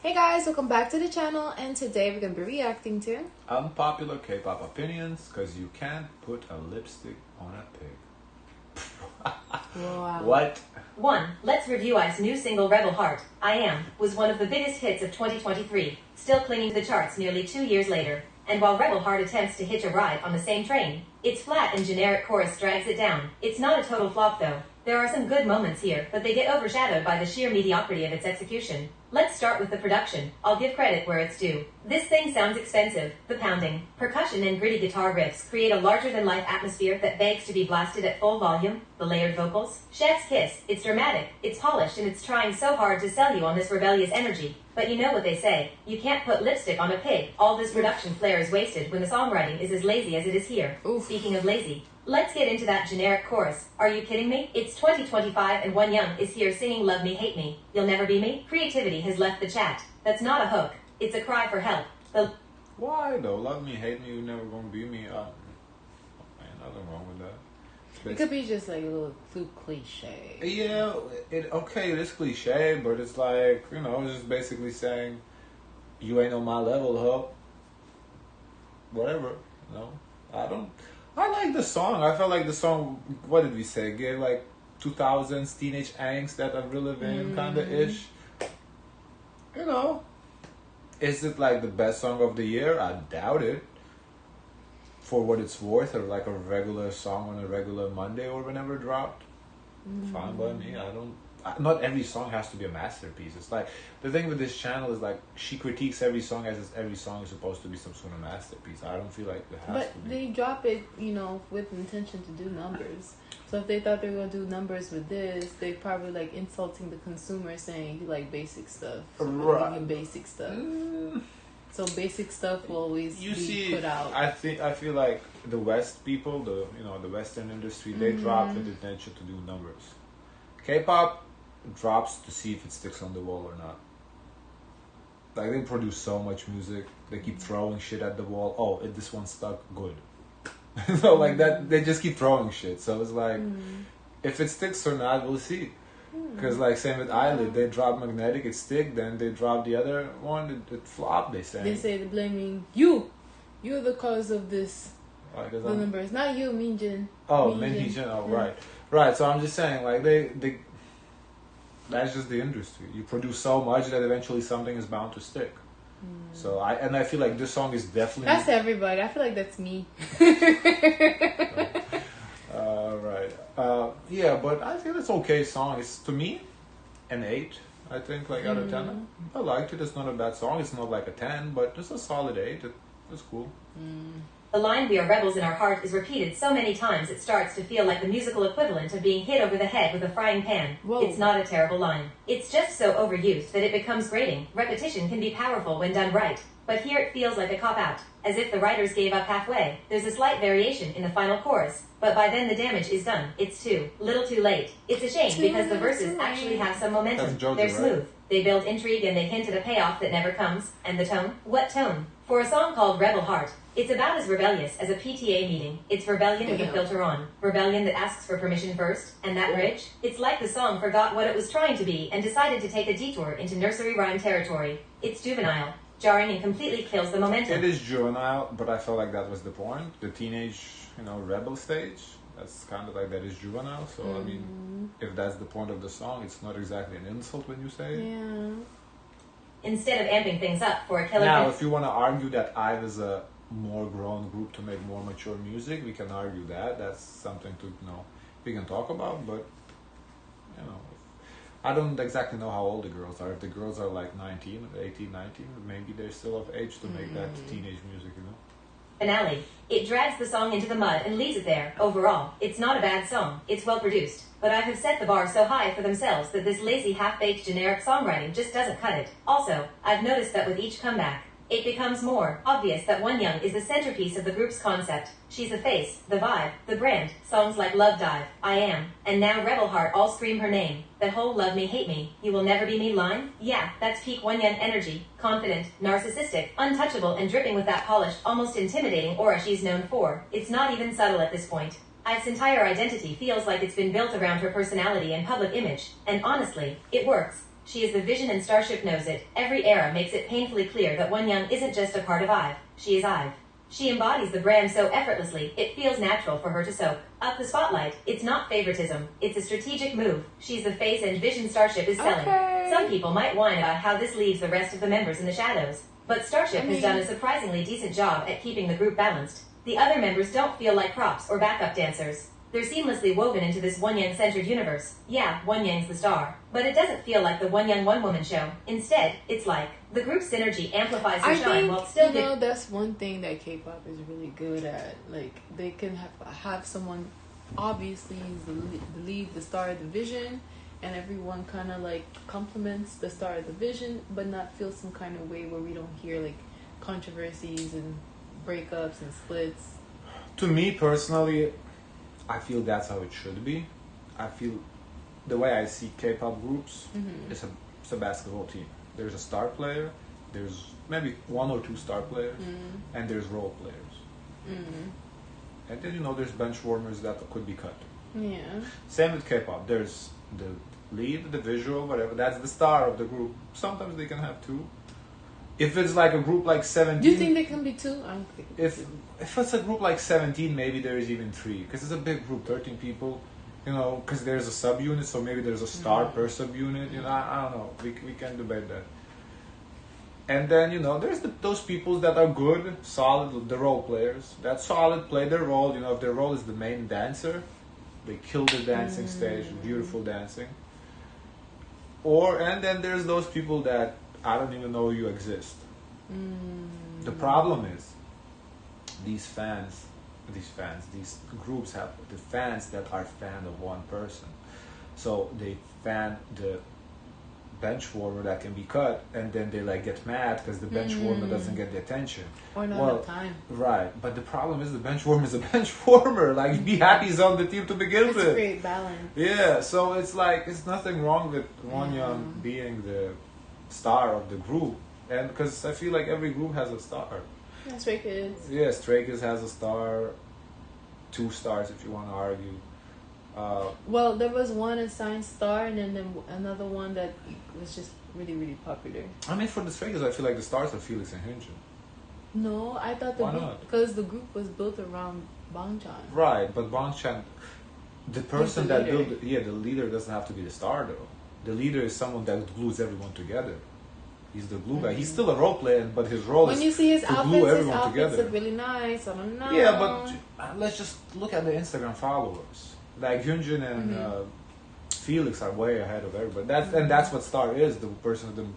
Hey guys, welcome back to the channel, and today we're going to be reacting to Unpopular K-pop opinions, because you can't put a lipstick on a pig. Wow. What? 1. Let's review IVE's new single Rebel Heart, I Am, was one of the biggest hits of 2023, still clinging to the charts nearly 2 years later. And while Rebel Heart attempts to hitch a ride on the same train, its flat and generic chorus drags it down. It's not a total flop though. There are some good moments here, but they get overshadowed by the sheer mediocrity of its execution. Let's start with the production. I'll give credit where it's due. This thing sounds expensive. The pounding, percussion, and gritty guitar riffs create a larger-than-life atmosphere that begs to be blasted at full volume. The layered vocals, chef's kiss. It's dramatic, it's polished, and it's trying so hard to sell you on this rebellious energy. But you know what they say, you can't put lipstick on a pig. All this production flair is wasted when the songwriting is as lazy as it is here. Oof. Speaking of lazy, let's get into that generic chorus. Are you kidding me? It's 2025 and One Young is here singing Love Me, Hate Me, You'll Never Be Me. Creativity has left the chat. That's not a hook. It's a cry for help. Why though? Love me, hate me, you never gonna be me. Ain't nothing wrong with that. It could be just like a little too cliche. Yeah, it is cliche, but it's like, it's just basically saying, you ain't on my level, huh? Whatever, I like the song. I felt like the song, what did we say? Gave like 2000s teenage angst that Avril Lavigne kind of ish. Is it like the best song of the year? I doubt it. For what it's worth, or like a regular song on a regular Monday or whenever it dropped, fine by me. Not every song has to be a masterpiece. It's like, the thing with this channel is like, she critiques every song as if every song is supposed to be some sort of masterpiece. I don't feel like it has to be. But they drop it, with intention to do numbers. So if they thought they were going to do numbers with this, they probably like insulting the consumer, saying you like basic stuff. So Right. giving basic stuff. So basic stuff will always be put out. I feel like the West people, the Western industry, they drop with intention to do numbers. K-pop drops to see if it sticks on the wall or not. Like, they produce so much music, they keep throwing shit at the wall. Oh, this one stuck, good. So like that, they just keep throwing shit. So it's like, if it sticks or not, we'll see. Because like same with Eyelid, they drop Magnetic, it stick, then they drop the other one, it flopped, they say. They say they're blaming you. You're the cause of this. The numbers. Not you, Minjin. Oh, Minjin. Oh, right. Right, so I'm just saying, like, they that's just the industry. You produce so much that eventually something is bound to stick. So I feel like this song is definitely... That's everybody. I feel like that's me. Right. Yeah, but I feel it's okay song. It's, to me, an 8, I think, like out of 10. I liked it. It's not a bad song. It's not like a 10, but it's a solid 8. It's cool. The line "We are rebels in our heart" is repeated so many times it starts to feel like the musical equivalent of being hit over the head with a frying pan. Whoa. It's not a terrible line. It's just so overused that it becomes grating. Repetition can be powerful when done right, but here it feels like a cop-out, as if the writers gave up halfway. There's a slight variation in the final chorus, but by then the damage is done. It's too little too late. It's a shame because the verses actually have some momentum. They're smooth. They build intrigue and they hint at a payoff that never comes. And the tone? What tone? For a song called Rebel Heart, it's about as rebellious as a PTA meeting. It's rebellion with a filter on. Rebellion that asks for permission first. And that bridge? It's like the song forgot what it was trying to be and decided to take a detour into nursery rhyme territory. It's juvenile, jarring, and completely kills the momentum. It is juvenile, but I felt like that was the point. The teenage, rebel stage. That's kind of like, that is juvenile. So, I mean, if that's the point of the song, it's not exactly an insult when you say it. Yeah. Instead of amping things up for a killer... Now, if you want to argue that IVE is a more grown group to make more mature music, we can argue that. That's something to, we can talk about, but, I don't exactly know how old the girls are. If the girls are like 19, 18, 19, maybe they're still of age to make that teenage music, Finale. It drags the song into the mud and leaves it there. Overall, it's not a bad song. It's well produced. But I have set the bar so high for themselves that this lazy, half-baked generic songwriting just doesn't cut it. Also, I've noticed that with each comeback, it becomes more obvious that One Young is the centerpiece of the group's concept. She's the face, the vibe, the brand. Songs like Love Dive, I Am, and now Rebel Heart all scream her name. That whole Love Me, Hate Me, You Will Never Be Me line? Yeah, that's peak One Young energy. Confident, narcissistic, untouchable, and dripping with that polished, almost intimidating aura she's known for. It's not even subtle at this point. IVE's entire identity feels like it's been built around her personality and public image, and honestly, it works. She is the vision and Starship knows it. Every era makes it painfully clear that Wonyoung isn't just a part of IVE. She is IVE. She embodies the brand so effortlessly, it feels natural for her to soak up the spotlight. It's not favoritism, it's a strategic move. She's the face and vision Starship is selling. Okay. Some people might whine about how this leaves the rest of the members in the shadows, but Starship has done a surprisingly decent job at keeping the group balanced. The other members don't feel like props or backup dancers. They're seamlessly woven into this Wonyoung-centered universe. Yeah, Wonyoung's the star, but it doesn't feel like the Wonyoung one-woman show. Instead, it's like the group synergy amplifies her shine while still... that's one thing that K-pop is really good at. Like, they can have someone, obviously, he's the lead, the star of the vision, and everyone kind of, like, compliments the star of the vision, but not feel some kind of way where we don't hear, like, controversies and breakups and splits. To me, personally, I feel that's how it should be. I feel the way I see K-pop groups is it's a basketball team. There's a star player, there's maybe one or two star players, and there's role players. And then, there's bench warmers that could be cut. Yeah. Same with K-pop. There's the lead, the visual, whatever. That's the star of the group. Sometimes they can have two. If it's like a group like 17... Do you think there can be two? I don't think If it's a group like 17, maybe there is even three. Because it's a big group, 13 people. Because there's a subunit, so maybe there's a star per subunit. I don't know. We can debate that. And then, there's those people that are good, solid, the role players. That solid, play their role. If their role is the main dancer, they kill the dancing stage, beautiful dancing. And then there's those people that I don't even know you exist. The problem is these groups have the fans that are fan of one person. So they fan the bench warmer that can be cut, and then they get mad because the bench warmer doesn't get the attention. Or not enough time. Right, but the problem is the bench warmer is a bench warmer. Be happy he's on the team to begin with. It's a great balance. Yeah, so it's nothing wrong with Wonyoung being the star of the group, and because I feel like every group has a star. Yeah, Stray Kids. Yeah, Stray Kids has a star, 2 stars if you want to argue. Well, there was one assigned star, and then another one that was just really, really popular. I mean, for the Stray Kids, I feel like the stars are Felix and Hyunjin. No, I thought Why not? Because the group was built around Bangchan. Right, but Bangchan, the person that leader. built the leader doesn't have to be the star though. The leader is someone that glues everyone together. He's the glue guy. He's still a role player, but his role is when you see his to glue outfits, his everyone outfits together. look really nice. I don't know. Yeah, but let's just look at the Instagram followers. Like Hyunjin and Felix are way ahead of everybody. That's what star is. The person of them.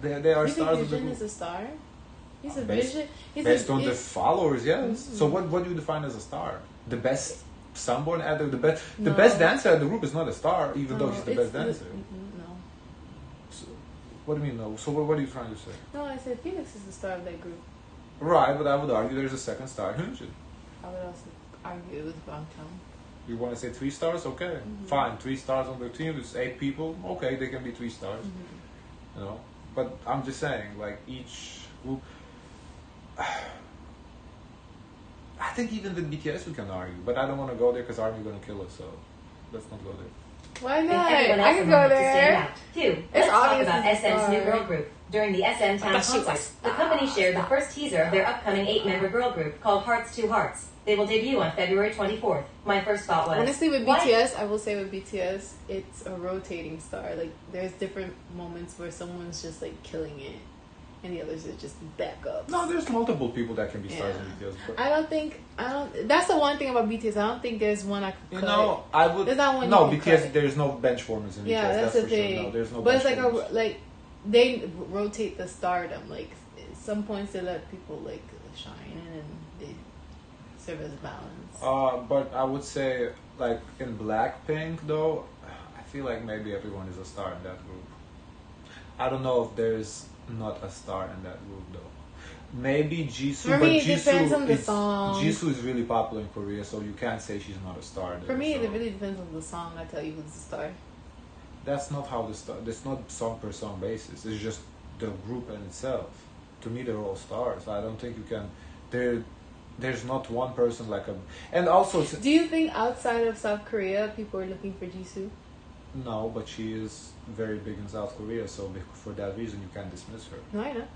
They are you stars think of the Hyunjin group. is a star? He's a Based- vision. Based on the followers, yes. So what do you define as a star? The best sunborn at the best. The best dancer at the group is not a star, even though he's the best dancer. No. So, what do you mean no? So what are you trying to say? No, I said Felix is the star of that group. Right, but I would argue there's a second star, Hyunjin. I would also argue it was Bangtan. You want to say 3 stars? Okay, fine. 3 stars on the team. It's 8 people. Okay, they can be 3 stars. But I'm just saying, each group. I think even with BTS we can argue, but I don't want to go there because ARMY's going to kill us. So let's not go there. Why If not? everyone I else can a go moment to stand there. out. 2. Let's talk obvious about it's a SM's new star. girl group. During the SM Town She's a Conquest, the company shared the first teaser of their upcoming 8-member girl group called Hearts to Hearts. They will debut on February 24th. My first thought was... Honestly, with why- BTS, I will say with BTS, it's a rotating star. There's different moments where someone's just killing it, and the others are just back up. No, there's multiple people that can be stars in BTS. But I don't. That's the one thing about BTS. I don't think there's one I could. Cut. I would. There's not one. No, you can because cut. there's no bench warmers in BTS. Yeah, that's for the thing. Sure. No, there's no. But it's bench warmers. they rotate the stardom. At some points they let people shine and they serve as balance. But I would say in Blackpink though, I feel like maybe everyone is a star in that group. I don't know if there's not a star in that group though. Maybe Jisoo, For but me, it Jisoo depends on the is, song. Jisoo is really popular in Korea, so you can't say she's not a star. There, For me, so. it really depends on the song. I tell you who's the star. That's not how that's not song per song basis. It's just the group in itself. To me, they're all stars. I don't think you can. There's not one person and also. Do you think outside of South Korea, people are looking for Jisoo? No, but she is very big in South Korea, so for that reason you can't dismiss her. No, I know.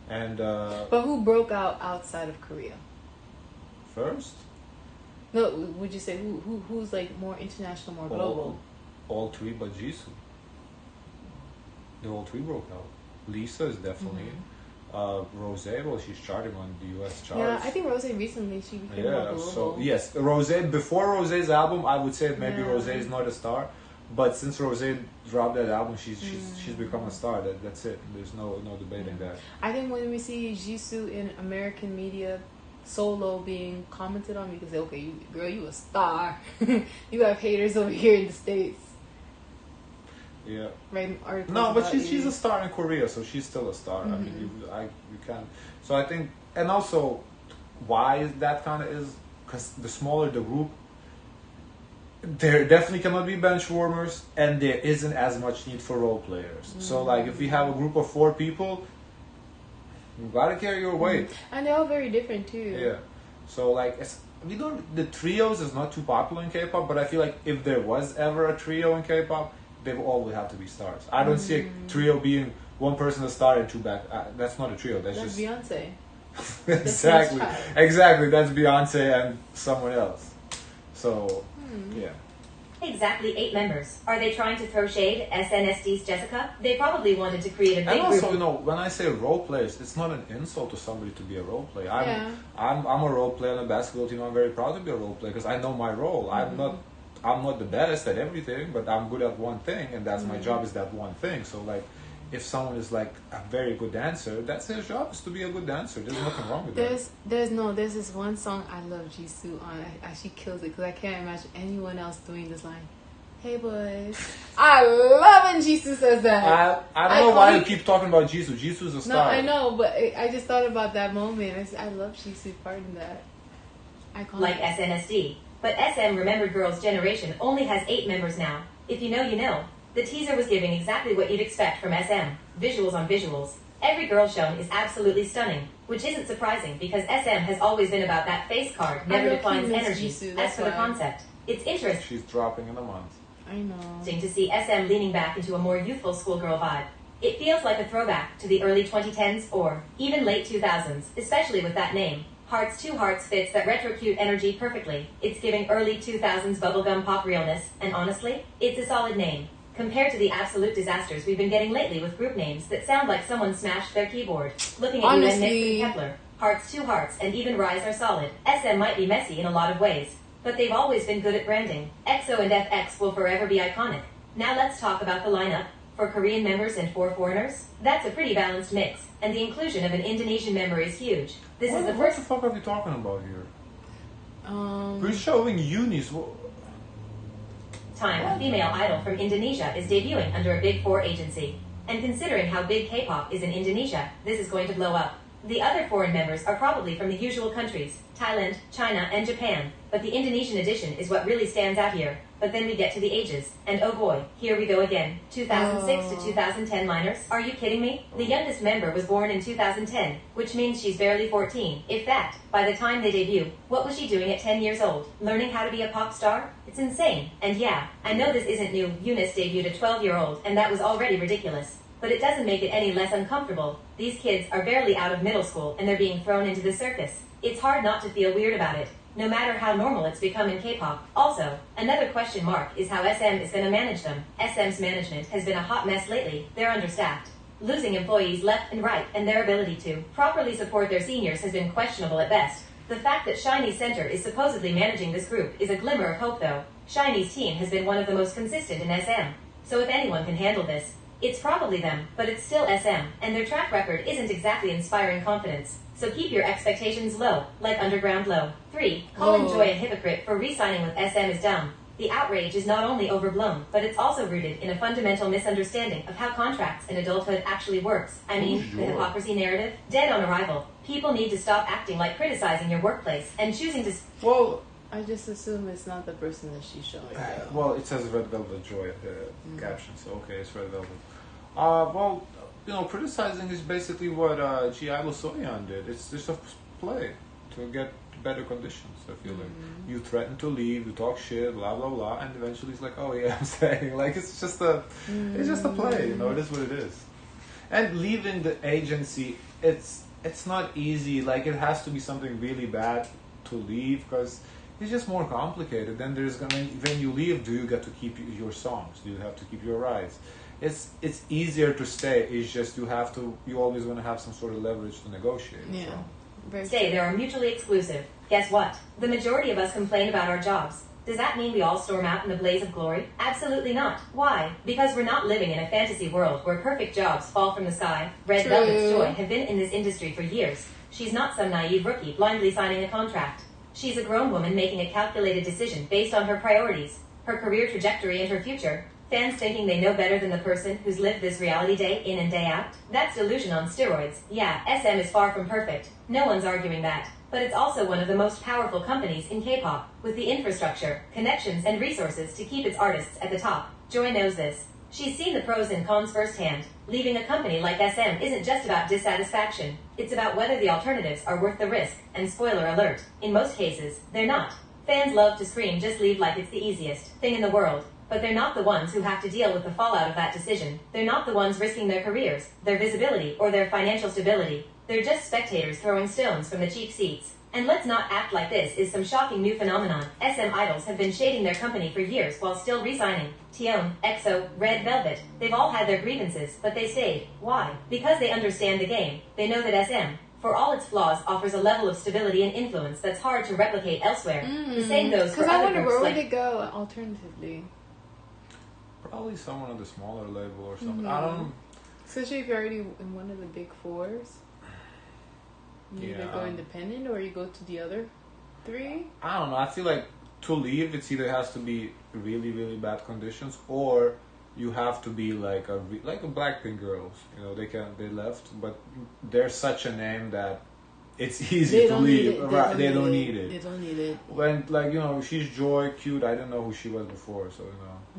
And But who broke out outside of Korea? first, No, would you say who's like more international, more global? all three but Jisoo. The all three broke out. Lisa is definitely. Rose, well, she's charting on the US charts. Yeah, I think Rose recently she became more global. So yes, Rose, before Rose's album, I would say maybe Rose is not a star, but since Rose dropped that album, she's become a star. That's it. There's no debating that. I think when we see Jisoo in American media solo being commented on, we can say, okay, you a star. You have haters over here in the States. Yeah. Right. No, but she's a star in Korea, so she's still a star. I mean, you can't. So I think, and also, why that kind of is because the smaller the group, there definitely cannot be bench warmers, and there isn't as much need for role players. So like, if we have a group of 4 people, you gotta carry your weight. And they're all very different too. Yeah. So like, the trios is not too popular in K-pop, but I feel like if there was ever a trio in K-pop, they all would have to be stars. I don't see a trio being one person a star and 2 back. That's not a trio. That's just Beyonce. Exactly. That's Beyonce and someone else. So yeah. Exactly 8 members. Are they trying to throw shade? SNSD Jessica? They probably wanted to create a big And also, group. when I say role players, it's not an insult to somebody to be a role player. I'm a role player on a basketball team. I'm very proud to be a role player because I know my role. I'm not the best at everything, but I'm good at one thing, and that's my job is that one thing. So like, if someone is like a very good dancer, that's their job is to be a good dancer. There's nothing wrong with that. There's this one song I love Jisoo on. She kills it because I can't imagine anyone else doing this line. Hey boys, I love when Jisoo says that. I don't know why you keep talking about Jisoo. Jisoo's a star. No, I know, but I just thought about that moment. I love Jisoo part in that. Iconic. Like SNSD. But SM Remembered Girls Generation only has 8 members now. If you know, you know. The teaser was giving exactly what you'd expect from SM. Visuals on visuals. Every girl shown is absolutely stunning, which isn't surprising because SM has always been about that face card, never declines energy. As for the concept, it's interesting. She's dropping in a month. I know. To see SM leaning back into a more youthful schoolgirl vibe. It feels like a throwback to the early 2010s or even late 2000s, especially with that name. Hearts 2 Hearts fits that retro cute energy perfectly. It's giving early 2000s bubblegum pop realness, and honestly, it's a solid name. Compared to the absolute disasters we've been getting lately with group names that sound like someone smashed their keyboard. Looking at you and Nick and Kepler, Hearts 2 Hearts and even Rise are solid. SM might be messy in a lot of ways, but they've always been good at branding. EXO and FX will forever be iconic. Now let's talk about the lineup. For Korean members and 4 foreigners, that's a pretty balanced mix, and the inclusion of an Indonesian member is huge. This is the What first the fuck are we talking about here? We're showing unis. time a female idol from Indonesia is debuting under a Big 4 agency. And considering how big K-pop is in Indonesia, this is going to blow up. The other foreign members are probably from the usual countries, Thailand, China, and Japan, but the Indonesian edition is what really stands out here. But then we get to the ages, and oh boy, here we go again. 2006 to 2010 minors? Are you kidding me? The youngest member was born in 2010, which means she's barely 14, if that. By the time they debut, what was she doing at 10 years old? Learning how to be a pop star? It's insane. And yeah, I know this isn't new. Eunice debuted a 12-year-old, and that was already ridiculous. But it doesn't make it any less uncomfortable. These kids are barely out of middle school, and they're being thrown into the circus. It's hard not to feel weird about it, no matter how normal it's become in K-pop. Also, another question mark is how SM is going to manage them. SM's management has been a hot mess lately. They're understaffed, losing employees left and right, and their ability to properly support their seniors has been questionable at best. The fact that SHINee's center is supposedly managing this group is a glimmer of hope, though. SHINee's team has been one of the most consistent in SM. So if anyone can handle this, it's probably them, but it's still SM, and their track record isn't exactly inspiring confidence. So keep your expectations low, like Underground Low. 3. Calling Joy a hypocrite for re-signing with SM is dumb. The outrage is not only overblown, but it's also rooted in a fundamental misunderstanding of how contracts and adulthood actually works. I mean, the hypocrisy narrative, dead on arrival. People need to stop acting like criticizing your workplace and choosing to... Well, I just assume it's not the person that she's showing. Well, it says Red Velvet Joy at the caption, so okay, it's Red Velvet. Well, you know, criticizing is basically what G.I. Soyeon did. It's just a play to get better conditions. I feel like you threaten to leave, you talk shit, blah blah blah, and eventually it's like, oh yeah, I'm staying. Like it's just a play, you know. It is what it is. And leaving the agency, it's not easy. Like it has to be something really bad to leave because it's just more complicated. Then there's gonna when you leave, do you get to keep your songs? Do you have to keep your rights? It's easier to stay. It's just you always want to have some sort of leverage to negotiate. Yeah. So. Stay, they are mutually exclusive. Guess what? The majority of us complain about our jobs. Does that mean we all storm out in a blaze of glory? Absolutely not. Why? Because we're not living in a fantasy world where perfect jobs fall from the sky. Red Velvet's Joy have been in this industry for years. She's not some naive rookie blindly signing a contract. She's a grown woman making a calculated decision based on her priorities, her career trajectory, and her future. Fans thinking they know better than the person who's lived this reality day in and day out? That's delusion on steroids. Yeah, SM is far from perfect. No one's arguing that. But it's also one of the most powerful companies in K-pop, with the infrastructure, connections, and resources to keep its artists at the top. Joy knows this. She's seen the pros and cons firsthand. Leaving a company like SM isn't just about dissatisfaction. It's about whether the alternatives are worth the risk, and spoiler alert, in most cases, they're not. Fans love to scream just leave like it's the easiest thing in the world. But they're not the ones who have to deal with the fallout of that decision. They're not the ones risking their careers, their visibility, or their financial stability. They're just spectators throwing stones from the cheap seats. And let's not act like this is some shocking new phenomenon. SM idols have been shading their company for years while still re-signing. Tion, EXO, Red Velvet, they've all had their grievances, but they stayed. Why? Because they understand the game. They know that SM, for all its flaws, offers a level of stability and influence that's hard to replicate elsewhere. The same goes for other groups where like... would they go alternatively? Probably someone on the smaller label or something. I don't. Especially if you're already in one of the big fours. You either go independent or you go to the other three. I don't know. I feel like to leave, it's either has to be really, really bad conditions, or you have to be like a Blackpink girls. You know, they left, but they're such a name that it's easy to leave. They don't need it. They don't need it. When she's Joy, cute. I didn't know who she was before, so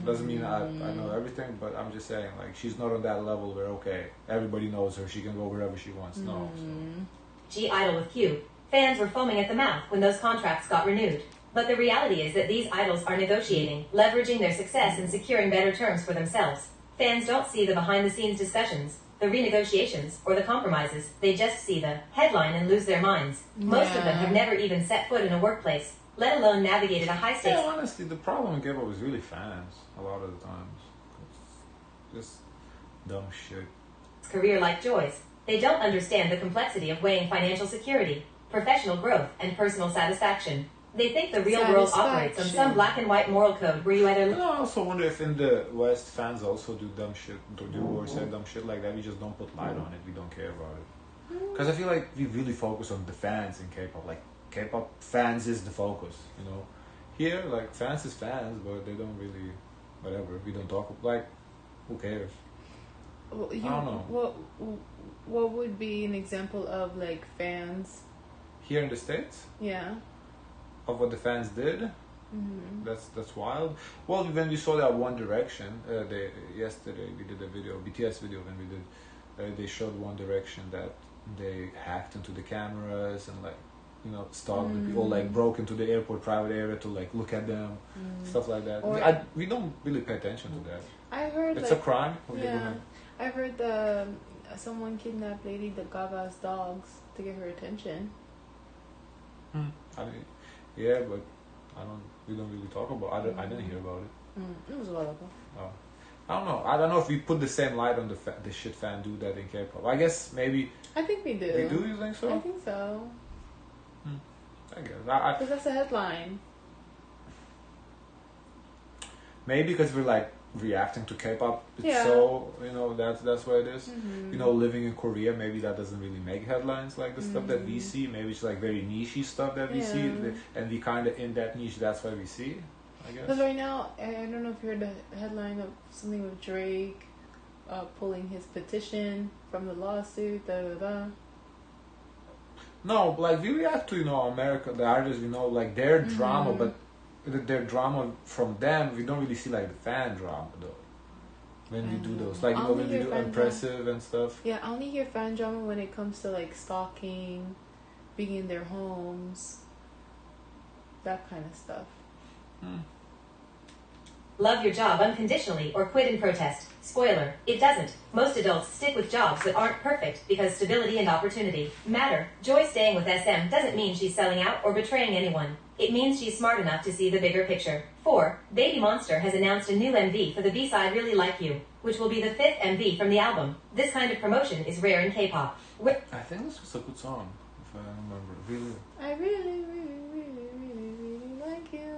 doesn't mean I know everything. But I'm just saying, like, she's not on that level where everybody knows her. She can go wherever she wants. No. So. G-Idol with Q. Fans were foaming at the mouth when those contracts got renewed. But the reality is that these idols are negotiating, leveraging their success and securing better terms for themselves. Fans don't see the behind-the-scenes discussions, the renegotiations, or the compromises. They just see the headline and lose their minds. Most of them have never even set foot in a workplace, let alone navigated a high-stakes... Yeah, honestly, the problem in K-pop is really fans, a lot of the times. It's just dumb shit. Career like Joy's. They don't understand the complexity of weighing financial security, professional growth, and personal satisfaction. They think the real world operates on some black and white moral code where you either... I also wonder if in the West fans also do dumb shit, do or say dumb shit like that. We just don't put light on it. We don't care about it. Because I feel like we really focus on the fans in K-pop. Like, K-pop fans is the focus, you know. Here, like, fans is fans, but they don't really... Whatever. We don't talk... Like, who cares? Well, I don't know. What would be an example of, like, fans? Here in the States? Yeah. Of what the fans did? Mm-hmm. That's wild. Well, when we saw that One Direction, yesterday we did a video, BTS video, when we did, they showed One Direction that they hacked into the cameras and, like, stalked the people, like, broke into the airport private area to, like, look at them, stuff like that. We don't really pay attention to that. I heard it's a crime. Yeah, I heard someone kidnapped Lady Gaga's dogs to get her attention. I mean, yeah, but we don't really talk about. I didn't hear about it. It was a while ago. Oh. I don't know. I don't know if we put the same light on the shit fan do that in K-pop. I guess maybe. I think we do. We do. You think so? I think so. I guess. Because that's a headline. Maybe because we're like reacting to K-pop. Yeah. So that's what it is. Living in Korea, maybe that doesn't really make headlines like the stuff that we see. Maybe it's like very niche stuff that we see, and we kind of in that niche. That's why we see. I guess. Because right now, I don't know if you heard the headline of something with Drake pulling his petition from the lawsuit. No, like we react to America, the artists we know, like their drama, but their drama from them, we don't really see like the fan drama though. When we do those, like when we do Impressive and stuff. Yeah, I only hear fan drama when it comes to like stalking, being in their homes, that kind of stuff. Love your job unconditionally or quit in protest. Spoiler, it doesn't. Most adults stick with jobs that aren't perfect because stability and opportunity matter. Joy staying with SM doesn't mean she's selling out or betraying anyone. It means she's smart enough to see the bigger picture. 4. Babymonster has announced a new MV for the B-side Really Like You, which will be the 5th MV from the album. This kind of promotion is rare in K-pop. I think this was a good song, if I remember. Really, I really, really, really, really, really like you.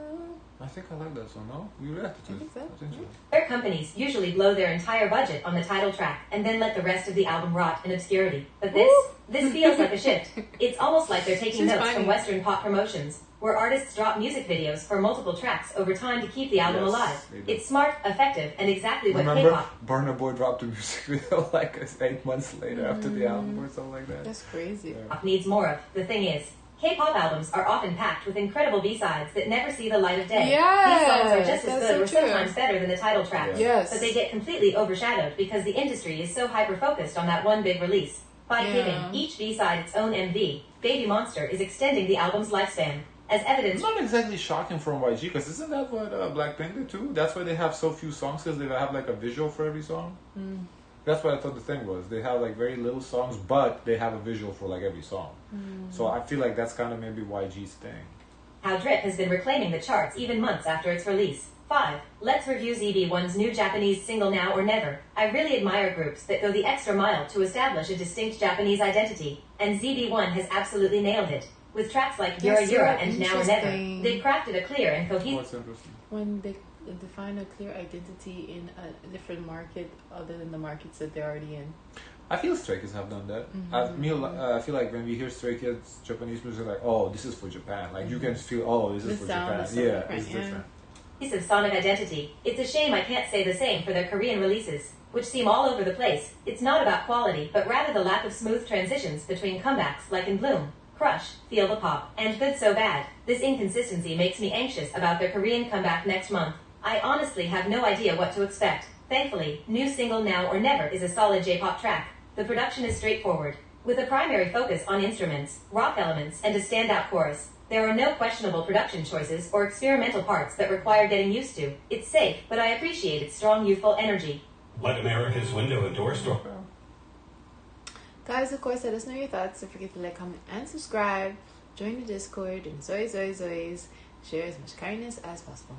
I think I like that song. No, you reacted to I it. think so. I think so. Other companies usually blow their entire budget on the title track and then let the rest of the album rot in obscurity. But this feels like a shift. It's almost like they're taking She's notes funny. from Western pop promotions, where artists drop music videos for multiple tracks over time to keep the album Yes, alive. they do. It's smart, effective, and exactly what Remember, K-pop. Burna Boy dropped a music video like 8 months later after the album or something like that. That's crazy. Yeah. Needs more of. The thing is, K-pop albums are often packed with incredible B-sides that never see the light of day. Yes, These songs are just as that's good so or true. sometimes better than the title track. Yes. But they get completely overshadowed because the industry is so hyper-focused on that one big release. By Yeah. giving each B-side its own MV, Babymonster is extending the album's lifespan. As It's evidence, not exactly shocking from YG, because isn't that what Blackpink did too? That's why they have so few songs, because they have like a visual for every song. That's what I thought the thing was. They have like very little songs, but they have a visual for like every song. So I feel like that's kind of maybe YG's thing. how Drip has been reclaiming the charts even months after its release. 5. Let's review ZB1's new Japanese single Now or Never. I really admire groups that go the extra mile to establish a distinct Japanese identity, and ZB1 has absolutely nailed it. With tracks like Yura That's Yura so and Now or Never, interesting. they've crafted a clear and cohesive. What's interesting? When they define a clear identity in a different market other than the markets that they're already in. I feel Stray Kids have done that. I feel like when we hear Stray Kids Japanese music, like, oh, this is for Japan. Like you can feel, oh, this is The for sound Japan. is so Yeah, different, it's yeah. different. Of sonic identity. It's a shame I can't say the same for their Korean releases, which seem all over the place. It's not about quality, but rather the lack of smooth transitions between comebacks like in Bloom, Crush, Feel the Pop, and Good So Bad. This inconsistency makes me anxious about their Korean comeback next month. I honestly have no idea what to expect. Thankfully, new single Now or Never is a solid J-pop track. The production is straightforward, with a primary focus on instruments, rock elements, and a standout chorus. There are no questionable production choices or experimental parts that require getting used to. It's safe, but I appreciate its strong youthful energy. Let America's window and door store. Guys, of course, let us know your thoughts. Don't forget to like, comment, and subscribe. Join the Discord and Zoe. Share as much kindness as possible.